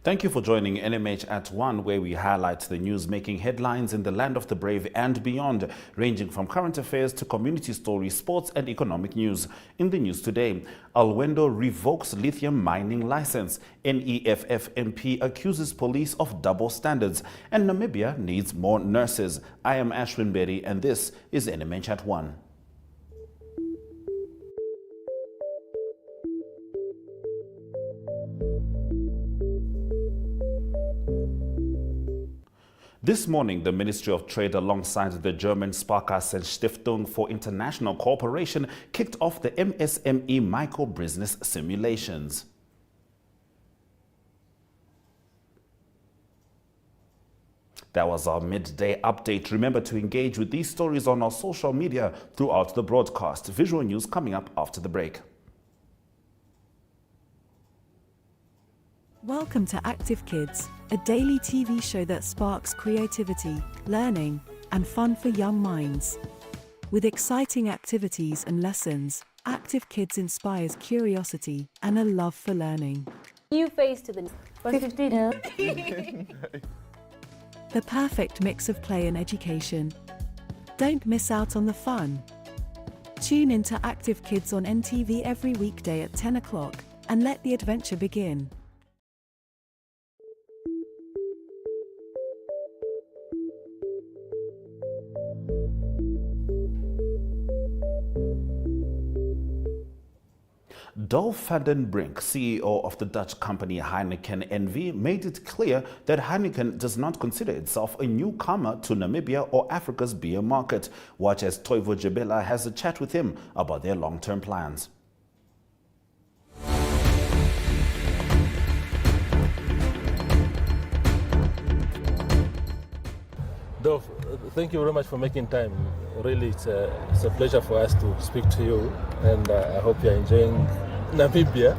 Thank you for joining NMH at 1, where we highlight the news making headlines in the land of the brave and beyond, ranging from current affairs to community stories, sports and economic news. In the news today, Alwendo revokes lithium mining license, NEFF MP accuses police of double standards, and Namibia needs more nurses. I am Ashwin Berry and this is NMH at 1. This morning, the Ministry of Trade alongside the German Sparkassen-Stiftung for International Cooperation kicked off the MSME micro-business simulations. That was our midday update. Remember to engage with these stories on our social media throughout the broadcast. Visual news coming up after the break. Welcome to Active Kids, a daily TV show that sparks creativity, learning, and fun for young minds. With exciting activities and lessons, Active Kids inspires curiosity and a love for learning. New face to the 15. The perfect mix of play and education. Don't miss out on the fun. Tune into Active Kids on NTV every weekday at 10 o'clock and let the adventure begin. Dolf van den Brink, CEO of the Dutch company Heineken NV, made it clear that Heineken does not consider itself a newcomer to Namibia or Africa's beer market. Watch as Toivo Jebela has a chat with him about their long-term plans. Dolf, thank you very much for making time. Really, it's a pleasure for us to speak to you, and I hope you're enjoying Namibia.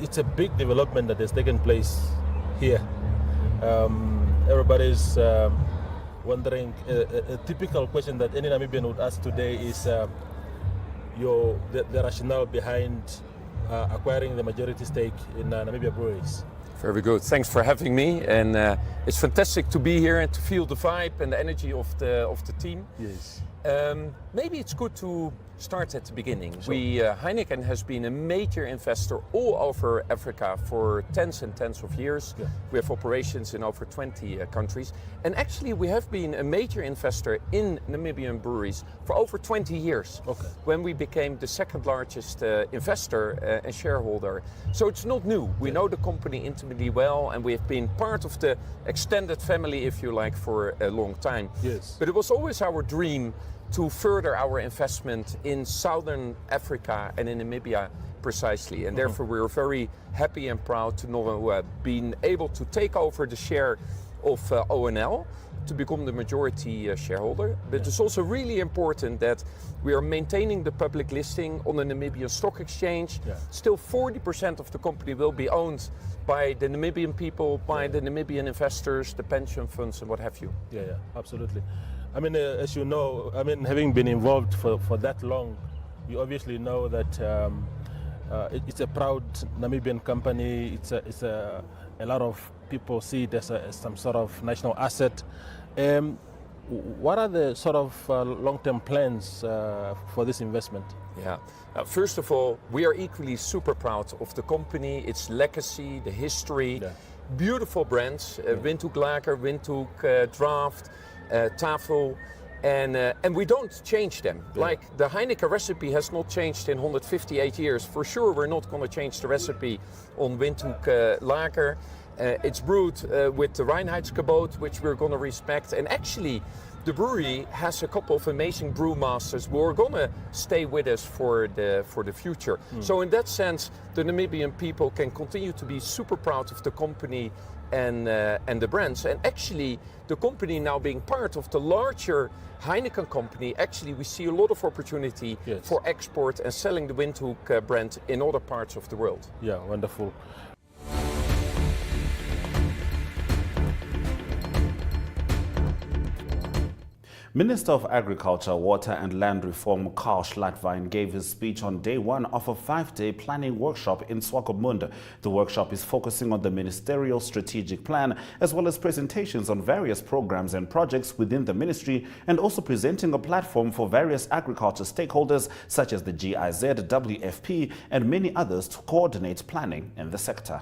It's a big development that has taken place here. Everybody's wondering, a typical question that any Namibian would ask today is the rationale behind acquiring the majority stake in Namibia Breweries. Very good. Thanks for having me, and it's fantastic to be here and to feel the vibe and the energy of the team. Yes. Maybe it's good to start at the beginning. Sure. Heineken has been a major investor all over Africa for tens and tens of years. Yeah. We have operations in over 20 countries, and actually we have been a major investor in Namibian breweries for over 20 years. Okay. When we became the second largest investor and shareholder. So it's not new. We know the company intimately well, and we have been part of the extended family, if you like, for a long time. Yes. But it was always our dream to further our investment in Southern Africa and in Namibia precisely. And therefore we're very happy and proud to know being able to take over the share of ONL to become the majority shareholder. But it's also really important that we are maintaining the public listing on the Namibian Stock Exchange. Yeah. Still 40% of the company will be owned by the Namibian people, by the Namibian investors, the pension funds and what have you. Yeah, absolutely. I mean, as you know, having been involved for that long, you obviously know that it's a proud Namibian company. It's a lot of people see it as some sort of national asset. What are the sort of long-term plans for this investment? Yeah. First of all, we are equally super proud of the company, its legacy, the history, beautiful brands, Windhoek Lager, Windhoek Draft, Tafel, and we don't change them. Yeah. Like the Heineken recipe has not changed in 158 years. For sure, we're not going to change the recipe on Windhoek Lager. It's brewed with the Reinheitsgebot, which we're going to respect. And actually, the brewery has a couple of amazing brewmasters who are going to stay with us for the future. So in that sense, the Namibian people can continue to be super proud of the company and the brands. And actually, the company now being part of the larger Heineken company, actually we see a lot of opportunity for export and selling the Windhoek brand in other parts of the world. Yeah, wonderful. Minister of Agriculture, Water and Land Reform Carl Schlatwein gave his speech on day one of a 5-day planning workshop in Swakopmund. The workshop is focusing on the ministerial strategic plan as well as presentations on various programs and projects within the ministry, and also presenting a platform for various agriculture stakeholders such as the GIZ, WFP and many others to coordinate planning in the sector.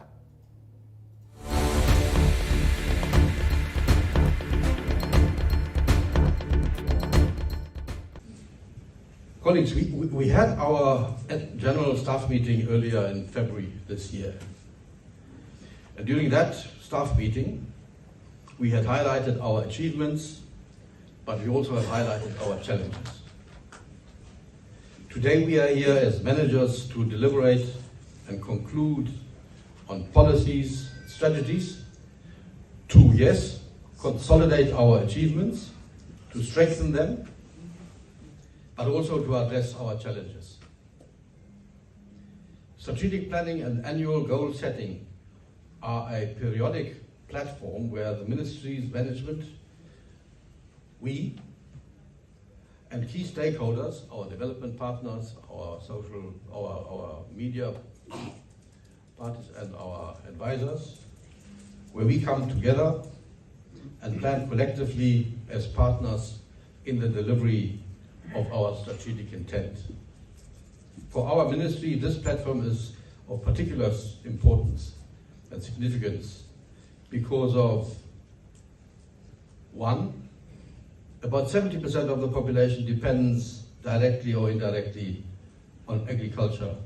Colleagues, we had our general staff meeting earlier in February this year. And during that staff meeting, we had highlighted our achievements, but we also have highlighted our challenges. Today we are here as managers to deliberate and conclude on policies, strategies, to, yes, consolidate our achievements, to strengthen them, but also to address our challenges. Strategic planning and annual goal setting are a periodic platform where the ministry's management, we, and key stakeholders, our development partners, our media parties and our advisors, where we come together and plan collectively as partners in the delivery of our strategic intent. For our ministry, this platform is of particular importance and significance because of, one, about 70% of the population depends directly or indirectly on agriculture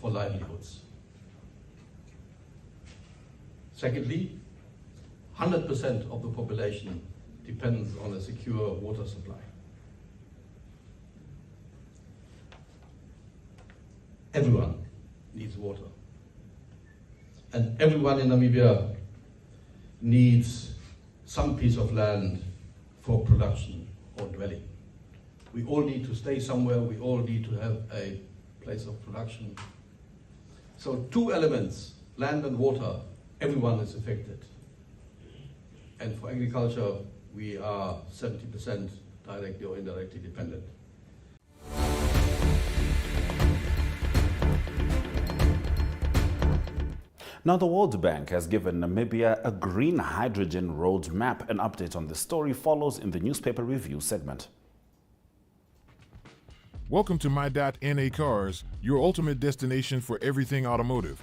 for livelihoods. Secondly, 100% of the population depends on a secure water supply. Everyone needs water. And everyone in Namibia needs some piece of land for production or dwelling. We all need to stay somewhere, we all need to have a place of production. So two elements, land and water, everyone is affected. And for agriculture, we are 70% directly or indirectly dependent. Now, the World Bank has given Namibia a green hydrogen roadmap. An update on this story follows in the newspaper review segment. Welcome to My.NA Cars, your ultimate destination for everything automotive.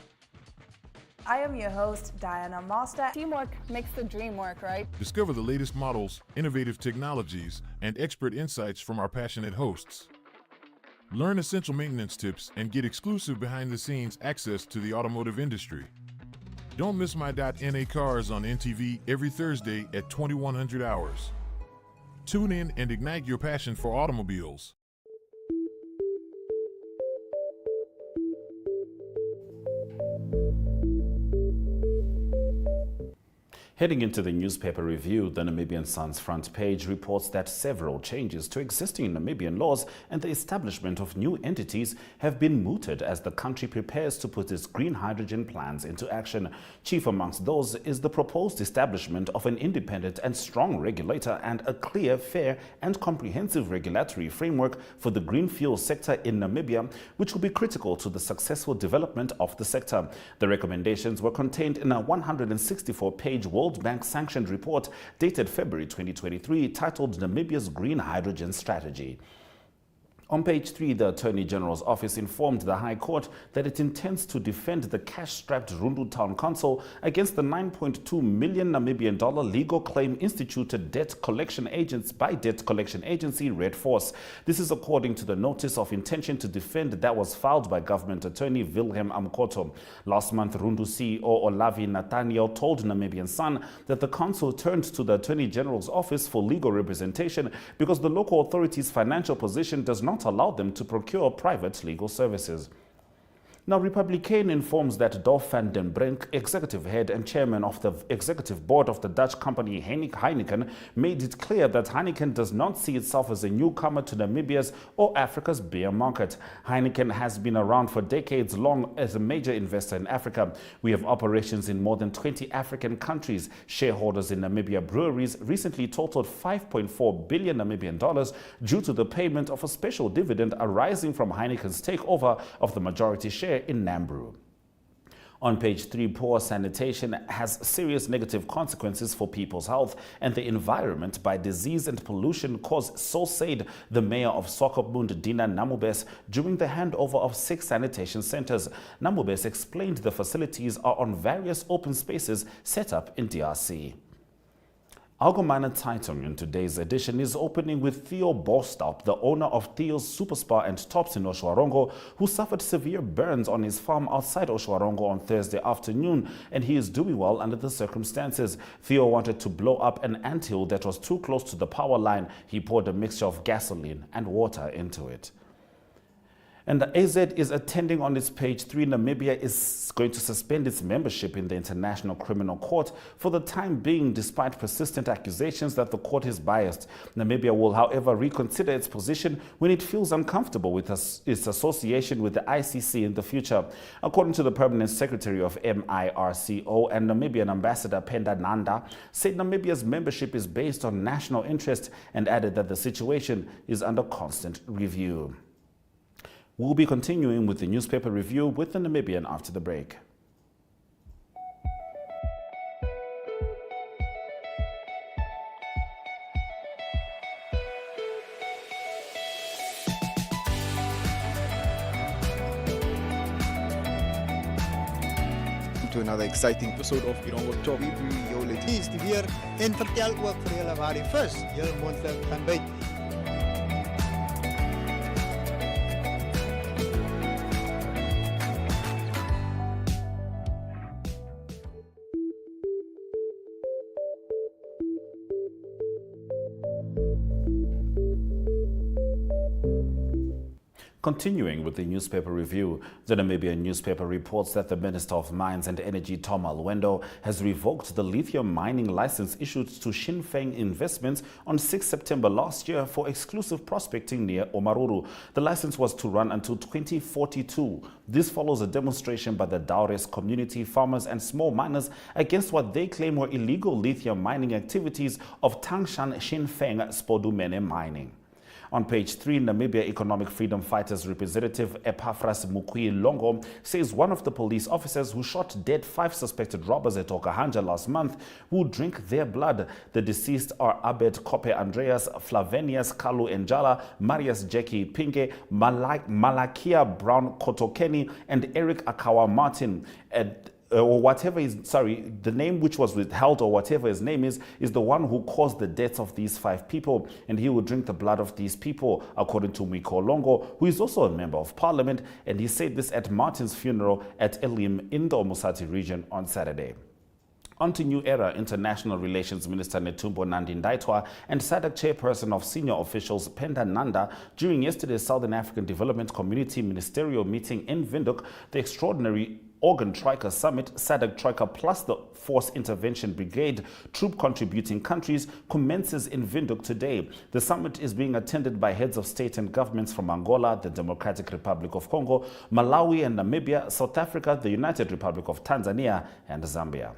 I am your host, Diana Master. Teamwork makes the dream work, right? Discover the latest models, innovative technologies, and expert insights from our passionate hosts. Learn essential maintenance tips and get exclusive behind-the-scenes access to the automotive industry. Don't miss My.NA Cars on NTV every Thursday at 2100 hours. Tune in and ignite your passion for automobiles. Heading into the newspaper review, the Namibian Sun's front page reports that several changes to existing Namibian laws and the establishment of new entities have been mooted as the country prepares to put its green hydrogen plans into action. Chief amongst those is the proposed establishment of an independent and strong regulator and a clear, fair and comprehensive regulatory framework for the green fuel sector in Namibia, which will be critical to the successful development of the sector. The recommendations were contained in a 164-page World Bank sanctioned report dated February 2023 titled Namibia's Green Hydrogen Strategy. On page 3, the Attorney General's office informed the High Court that it intends to defend the cash-strapped Rundu Town Council against the $9.2 million Namibian legal claim instituted debt collection agents by debt collection agency Red Force. This is according to the notice of intention to defend that was filed by government attorney Wilhelm Amkoto. Last month, Rundu CEO Olavi Nathaniel told Namibian Sun that the council turned to the Attorney General's office for legal representation because the local authority's financial position does not allow them to procure private legal services. Now, Republican informs that Dolf van den Brink, executive head and chairman of the executive board of the Dutch company Heineken, made it clear that Heineken does not see itself as a newcomer to Namibia's or Africa's beer market. Heineken has been around for decades long as a major investor in Africa. We have operations in more than 20 African countries. Shareholders in Namibia breweries recently totaled $5.4 billion Namibian dollars due to the payment of a special dividend arising from Heineken's takeover of the majority share in Namibia. On page 3, poor sanitation has serious negative consequences for people's health and the environment by disease and pollution caused, so said the mayor of Swakopmund, Dina Namubes, during the handover of 6 sanitation centers. Namubes explained the facilities are on various open spaces set up in DRC. Algemene Zeitung in today's edition is opening with Theo Bostorp, the owner of Theo's Superspa and Tops in Oshwarongo, who suffered severe burns on his farm outside Oshwarongo on Thursday afternoon, and he is doing well under the circumstances. Theo wanted to blow up an anthill that was too close to the power line. He poured a mixture of gasoline and water into it. And the AZ is attending on its page 3. Namibia is going to suspend its membership in the International Criminal Court for the time being, despite persistent accusations that the court is biased. Namibia will, however, reconsider its position when it feels uncomfortable with its association with the ICC in the future. According to the Permanent Secretary of MIRCO and Namibian Ambassador Penda Nanda, said Namibia's membership is based on national interest and added that the situation is under constant review. We'll be continuing with the newspaper review with the Namibian after the break. To another exciting episode of Irongo Top. Is die weer en vertel ook vir julle waar die vis julle moontlik kan byt. Continuing with the newspaper review, the Namibian newspaper reports that the Minister of Mines and Energy, Tom Alwendo, has revoked the lithium mining license issued to Sinn Féin Investments on 6 September last year for exclusive prospecting near Omaruru. The license was to run until 2042. This follows a demonstration by the Daures community, farmers and small miners against what they claim were illegal lithium mining activities of Tangshan Sinn Féin Spodumene Mining. On page 3, Namibia Economic Freedom Fighters representative Epaphras Mukwi-Longo says one of the police officers who shot dead 5 suspected robbers at Okahanja last month will drink their blood. The deceased are Abed Kope Andreas, Flavenius Kalu Enjala, Marius Jackie Pinke, Malakia Brown Kotokeni, and Eric Akawa Martin. Or whatever is, the name which was withheld or whatever his name is the one who caused the deaths of these 5 people, and he will drink the blood of these people, according to Miko Longo, who is also a member of parliament, and he said this at Martin's funeral at Elim in the Omusati region on Saturday. On to New Era, International Relations Minister Netumbo Nandi-Ndaitwah and SADC chairperson of senior officials Penda Nanda during yesterday's Southern African Development Community Ministerial meeting in Windhoek, the extraordinary Organ Troika Summit, SADC Troika plus the Force Intervention Brigade troop contributing countries commences in Windhoek today. The summit is being attended by heads of state and governments from Angola, the Democratic Republic of Congo, Malawi and Namibia, South Africa, the United Republic of Tanzania and Zambia.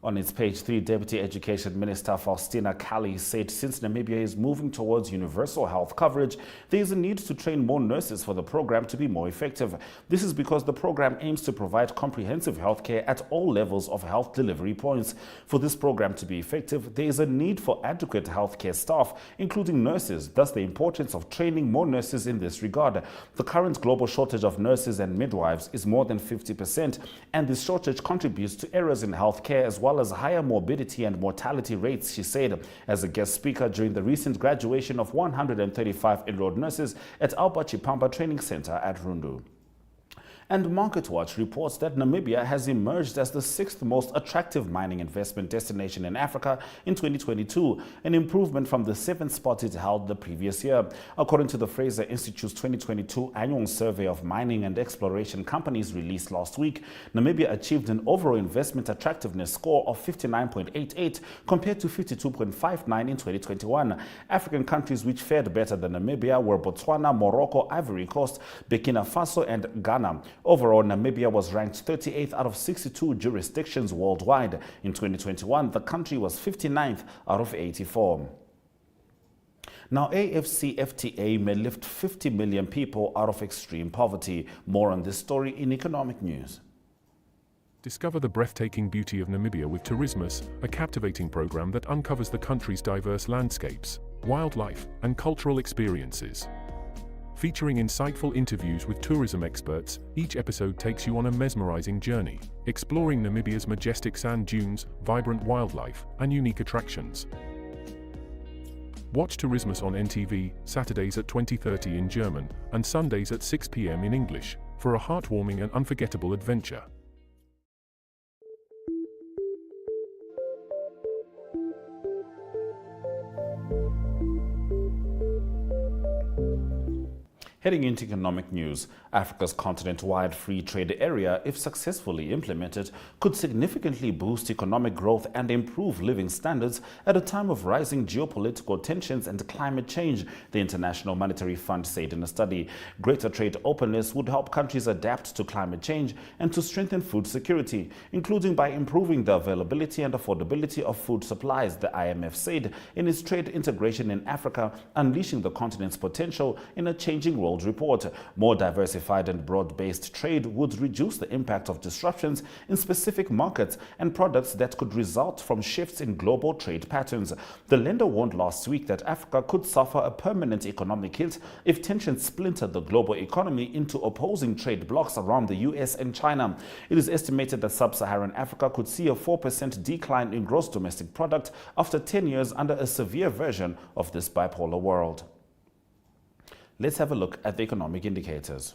On its page 3, Deputy Education Minister Faustina Kali said since Namibia is moving towards universal health coverage, there is a need to train more nurses for the program to be more effective. This is because the program aims to provide comprehensive health care at all levels of health delivery points. For this program to be effective, there is a need for adequate healthcare staff, including nurses, thus the importance of training more nurses in this regard. The current global shortage of nurses and midwives is more than 50%, and this shortage contributes to errors in healthcare as well as higher morbidity and mortality rates, she said, as a guest speaker during the recent graduation of 135 enrolled nurses at Alba Chipamba Training Center at Rundu. And MarketWatch reports that Namibia has emerged as the 6th most attractive mining investment destination in Africa in 2022, an improvement from the 7th spot it held the previous year. According to the Fraser Institute's 2022 annual survey of mining and exploration companies released last week, Namibia achieved an overall investment attractiveness score of 59.88 compared to 52.59 in 2021. African countries which fared better than Namibia were Botswana, Morocco, Ivory Coast, Burkina Faso, and Ghana. Overall, Namibia was ranked 38th out of 62 jurisdictions worldwide. In 2021, the country was 59th out of 84. Now, AFCFTA may lift 50 million people out of extreme poverty. More on this story in Economic News. Discover the breathtaking beauty of Namibia with Tourismus, a captivating program that uncovers the country's diverse landscapes, wildlife, and cultural experiences. Featuring insightful interviews with tourism experts, each episode takes you on a mesmerizing journey, exploring Namibia's majestic sand dunes, vibrant wildlife, and unique attractions. Watch Tourismus on NTV, Saturdays at 20:30 in German, and Sundays at 6 p.m. in English, for a heartwarming and unforgettable adventure. Heading into economic news, Africa's continent-wide free trade area, if successfully implemented, could significantly boost economic growth and improve living standards at a time of rising geopolitical tensions and climate change, the International Monetary Fund said in a study. Greater trade openness would help countries adapt to climate change and to strengthen food security, including by improving the availability and affordability of food supplies, the IMF said in its Trade Integration in Africa, Unleashing the Continent's Potential in a Changing World report. More diversified and broad-based trade would reduce the impact of disruptions in specific markets and products that could result from shifts in global trade patterns. The lender warned last week that Africa could suffer a permanent economic hit if tensions splinter the global economy into opposing trade blocs around the US and China. It is estimated that sub-Saharan Africa could see a 4% decline in gross domestic product after 10 years under a severe version of this bipolar world. Let's have a look at the economic indicators.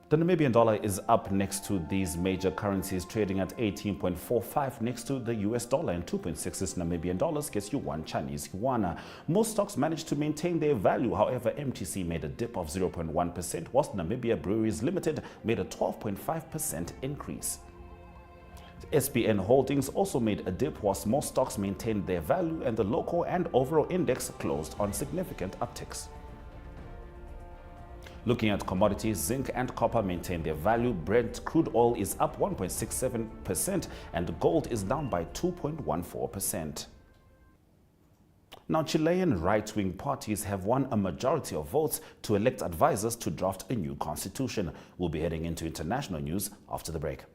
The Namibian dollar is up next to these major currencies, trading at 18.45 next to the US dollar, and 2.66 Namibian dollars gets you 1 Chinese yuan. Most stocks managed to maintain their value. However, MTC made a dip of 0.1%, whilst Namibia Breweries Limited made a 12.5% increase. SBN Holdings also made a dip, whilst most stocks maintained their value, and the local and overall index closed on significant upticks. Looking at commodities, zinc and copper maintain their value. Brent crude oil is up 1.67% and gold is down by 2.14%. Now, Chilean right-wing parties have won a majority of votes to elect advisors to draft a new constitution. We'll be heading into international news after the break.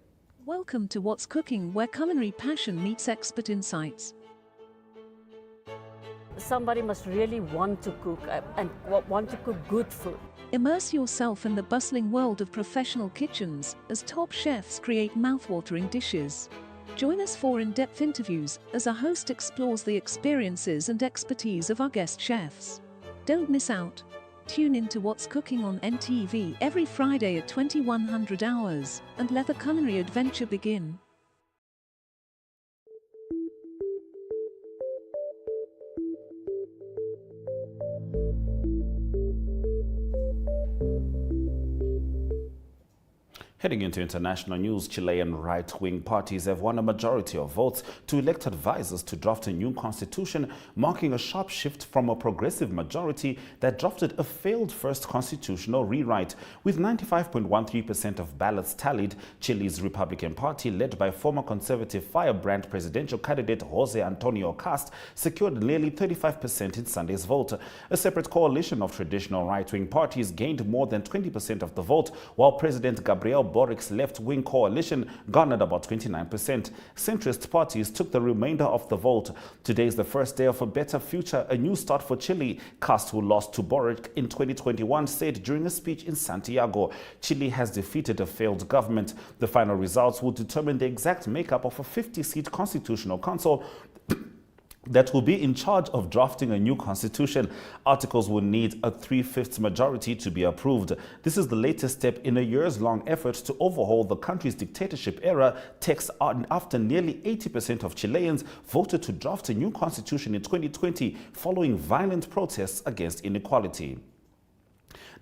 Welcome to What's Cooking, where culinary passion meets expert insights. Somebody must really want to cook and want to cook good food. Immerse yourself in the bustling world of professional kitchens as top chefs create mouthwatering dishes. Join us for in-depth interviews as our host explores the experiences and expertise of our guest chefs. Don't miss out. Tune in to What's Cooking on NTV every Friday at 2100 hours and let the culinary adventure begin. Heading into international news, Chilean right-wing parties have won a majority of votes to elect advisors to draft a new constitution, marking a sharp shift from a progressive majority that drafted a failed first constitutional rewrite. With 95.13% of ballots tallied, Chile's Republican Party, led by former conservative firebrand presidential candidate Jose Antonio Cast, secured nearly 35% in Sunday's vote. A separate coalition of traditional right-wing parties gained more than 20% of the vote, while President Gabriel Boric's left-wing coalition garnered about 29%. Centrist parties took the remainder of the vote. Today is the first day of a better future, a new start for Chile. Cast, who lost to Boric in 2021, said during a speech in Santiago, Chile has defeated a failed government. The final results will determine the exact makeup of a 50-seat constitutional council that will be in charge of drafting a new constitution. Articles will need a 3/5 majority to be approved. This is the latest step in a years-long effort to overhaul the country's dictatorship era, text after nearly 80% of Chileans voted to draft a new constitution in 2020 following violent protests against inequality.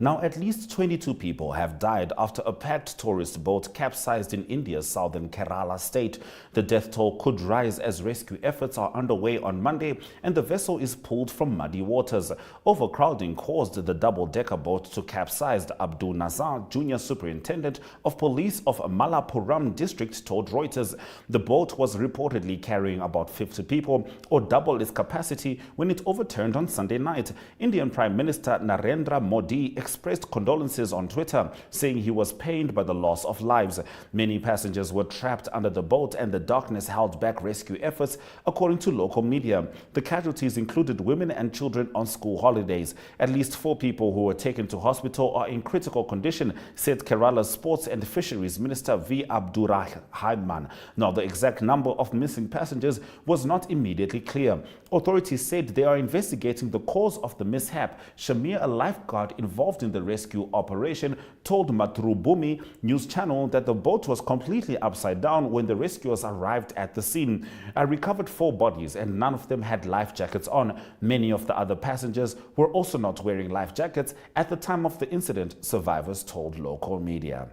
Now, at least 22 people have died after a packed tourist boat capsized in India's southern Kerala state. The death toll could rise as rescue efforts are underway on Monday and the vessel is pulled from muddy waters. Overcrowding caused the double-decker boat to capsize, Abdul Nazar, Junior Superintendent of Police of Malappuram district, told Reuters. The boat was reportedly carrying about 50 people, or double its capacity, when it overturned on Sunday night. Indian Prime Minister Narendra Modi expressed condolences on Twitter, saying he was pained by the loss of lives. Many passengers were trapped under the boat and the darkness held back rescue efforts, according to local media. The casualties included women and children on school holidays. At least 4 people who were taken to hospital are in critical condition, said Kerala's Sports and Fisheries Minister V. Abdurrahman. Now, the exact number of missing passengers was not immediately clear. Authorities said they are investigating the cause of the mishap. Shamir, a lifeguard involved in the rescue operation, told Matrubhumi news channel that the boat was completely upside down when the rescuers arrived at the scene. I recovered 4 bodies and none of them had life jackets on. Many of the other passengers were also not wearing life jackets at the time of the incident, survivors told local media.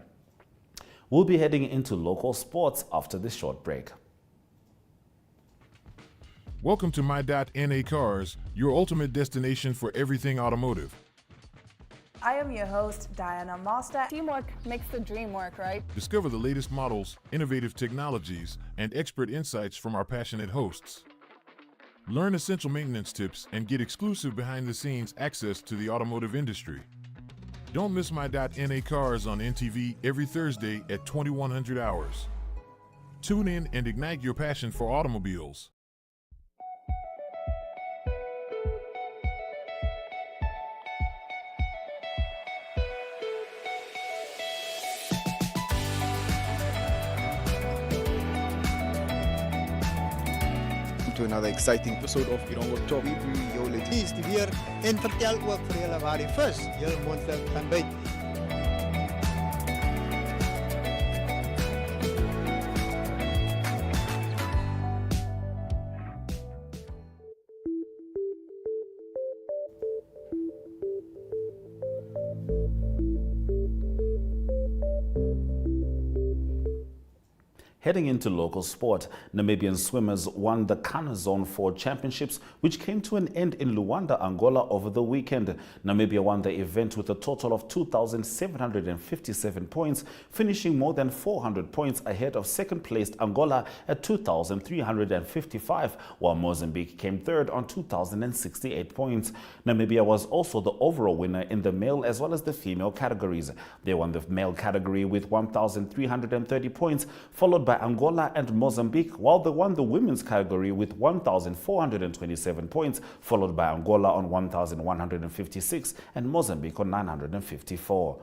We'll be heading into local sports after this short break. Welcome to My.NA Cars, your ultimate destination for everything automotive. I am your host, Diana Master. Teamwork makes the dream work, right? Discover the latest models, innovative technologies, and expert insights from our passionate hosts. Learn essential maintenance tips and get exclusive behind-the-scenes access to the automotive industry. Don't miss My.NA Cars on NTV every Thursday at 2100 hours. Tune in and ignite your passion for automobiles. To another exciting episode of Irongo Talk. Hier is die weer en vertel ook vir julle waar die vis heel moontlik gaan byt. Heading into local sport, Namibian swimmers won the Kana Zone 4 Championships, which came to an end in Luanda, Angola over the weekend. Namibia won the event with a total of 2,757 points, finishing more than 400 points ahead of second-placed Angola at 2,355, while Mozambique came third on 2,068 points. Namibia was also the overall winner in the male as well as the female categories. They won the male category with 1,330 points, followed by Angola and Mozambique, while they won the women's category with 1,427 points, followed by Angola on 1,156 and Mozambique on 954.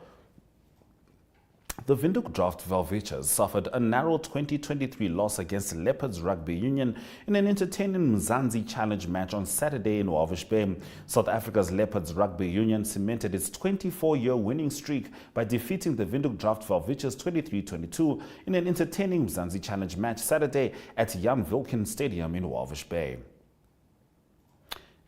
The Windhoek Draft Velveters suffered a narrow 2023 loss against Leopards Rugby Union in an entertaining Mzansi Challenge match on Saturday in Walvis Bay. South Africa's Leopards Rugby Union cemented its 24-year winning streak by defeating the Windhoek Draft Velveters 23-22 in an entertaining Mzansi Challenge match Saturday at Jan Wilkin Stadium in Walvis Bay.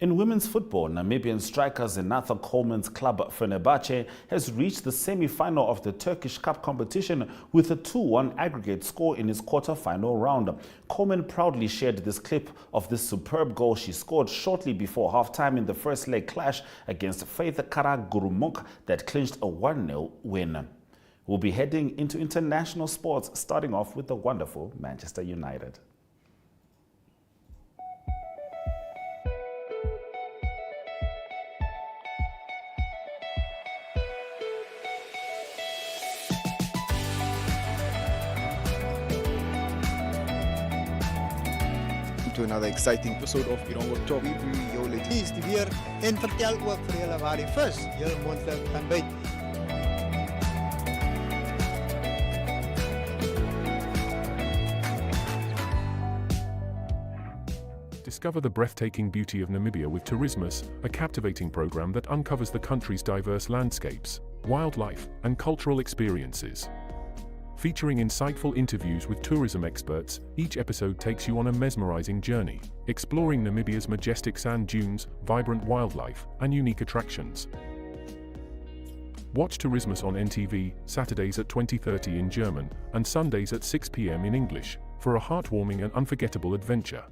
In women's football, Namibian striker Zenatha Coleman's club Fenerbahce has reached the semi-final of the Turkish Cup competition with a 2-1 aggregate score in its quarter-final round. Coleman proudly shared this clip of this superb goal she scored shortly before halftime in the first leg clash against Faith Karagurumuk that clinched a 1-0 win. We'll be heading into international sports, starting off with the wonderful Manchester United. to another exciting episode of Iran Work Talk. Is die weer en vertel ook vir julle waar die vis heel moontlik kan byt. Discover the breathtaking beauty of Namibia with Tourismus, a captivating program that uncovers the country's diverse landscapes, wildlife, and cultural experiences. Featuring insightful interviews with tourism experts, each episode takes you on a mesmerizing journey, exploring Namibia's majestic sand dunes, vibrant wildlife, and unique attractions. Watch Tourismus on NTV, Saturdays at 20:30 in German, and Sundays at 6 p.m. in English, for a heartwarming and unforgettable adventure.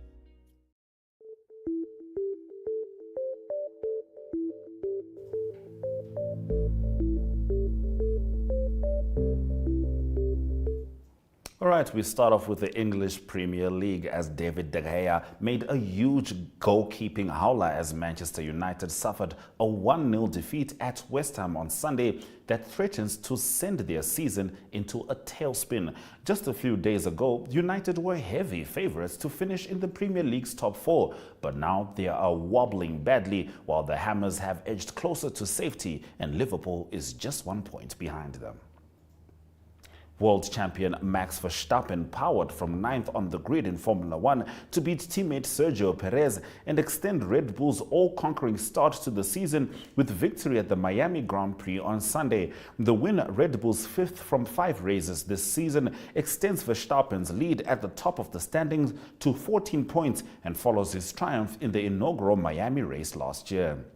All right, we start off with the English Premier League as David De Gea made a huge goalkeeping howler as Manchester United suffered a 1-0 defeat at West Ham on Sunday that threatens to send their season into a tailspin. Just a few days ago, United were heavy favourites to finish in the Premier League's top 4, but now they are wobbling badly while the Hammers have edged closer to safety and Liverpool is just 1 point behind them. World champion Max Verstappen powered from 9th on the grid in Formula 1 to beat teammate Sergio Perez and extend Red Bull's all-conquering start to the season with victory at the Miami Grand Prix on Sunday. The win, Red Bull's 5th from 5 races this season, extends Verstappen's lead at the top of the standings to 14 points and follows his triumph in the inaugural Miami race last year.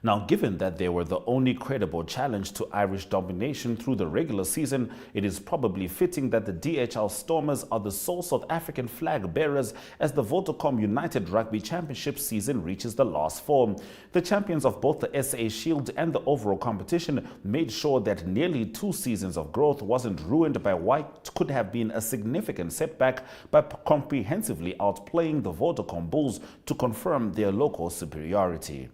Now, given that they were the only credible challenge to Irish domination through the regular season, it is probably fitting that the DHL Stormers are the sole South African flag bearers as the Vodacom United Rugby Championship season reaches the last 4. The champions of both the SA Shield and the overall competition made sure that nearly 2 seasons of growth wasn't ruined by what could have been a significant setback by comprehensively outplaying the Vodacom Bulls to confirm their local superiority.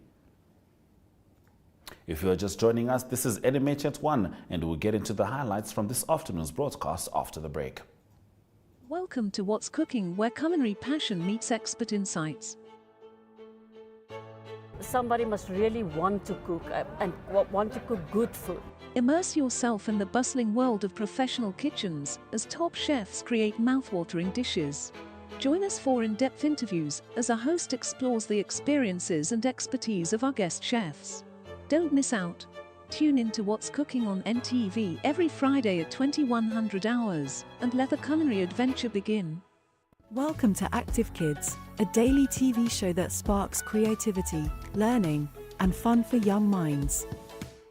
If you are just joining us, this is NMH at 1, and we'll get into the highlights from this afternoon's broadcast after the break. Welcome to What's Cooking, where culinary passion meets expert insights. Somebody must really want to cook and want to cook good food. Immerse yourself in the bustling world of professional kitchens as top chefs create mouthwatering dishes. Join us for in-depth interviews as our host explores the experiences and expertise of our guest chefs. Don't miss out. Tune in to What's Cooking on NTV every Friday at 2100 hours and let the culinary adventure begin. Welcome to Active Kids, a daily TV show that sparks creativity, learning, and fun for young minds.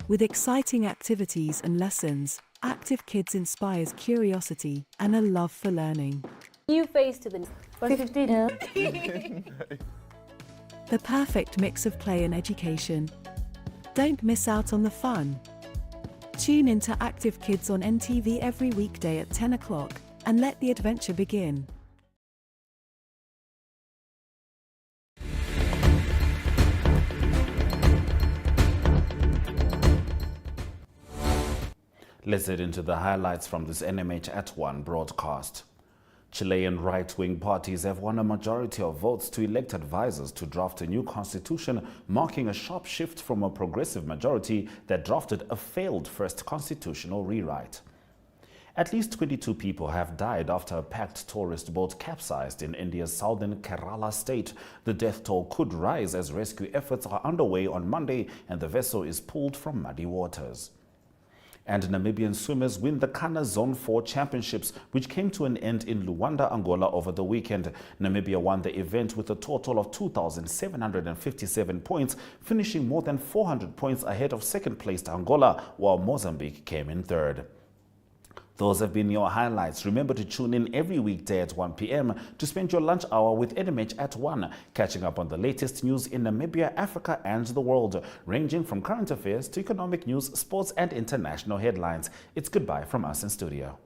With exciting activities and lessons, Active Kids inspires curiosity and a love for learning. New face to the 15. The perfect mix of play and education. Don't miss out on the fun. Tune in to Active Kids on NTV every weekday at 10 o'clock and let the adventure begin. Let's head into the highlights from this NMH at 1 broadcast. Chilean right-wing parties have won a majority of votes to elect advisors to draft a new constitution, marking a sharp shift from a progressive majority that drafted a failed first constitutional rewrite. At least 22 people have died after a packed tourist boat capsized in India's southern Kerala state. The death toll could rise as rescue efforts are underway on Monday and the vessel is pulled from muddy waters. And Namibian swimmers win the Kana Zone 4 Championships, which came to an end in Luanda, Angola over the weekend. Namibia won the event with a total of 2,757 points, finishing more than 400 points ahead of second-placed Angola, while Mozambique came in third. Those have been your highlights. Remember to tune in every weekday at 1 p.m. to spend your lunch hour with NMH at 1, catching up on the latest news in Namibia, Africa, and the world, ranging from current affairs to economic news, sports, and international headlines. It's goodbye from us in studio.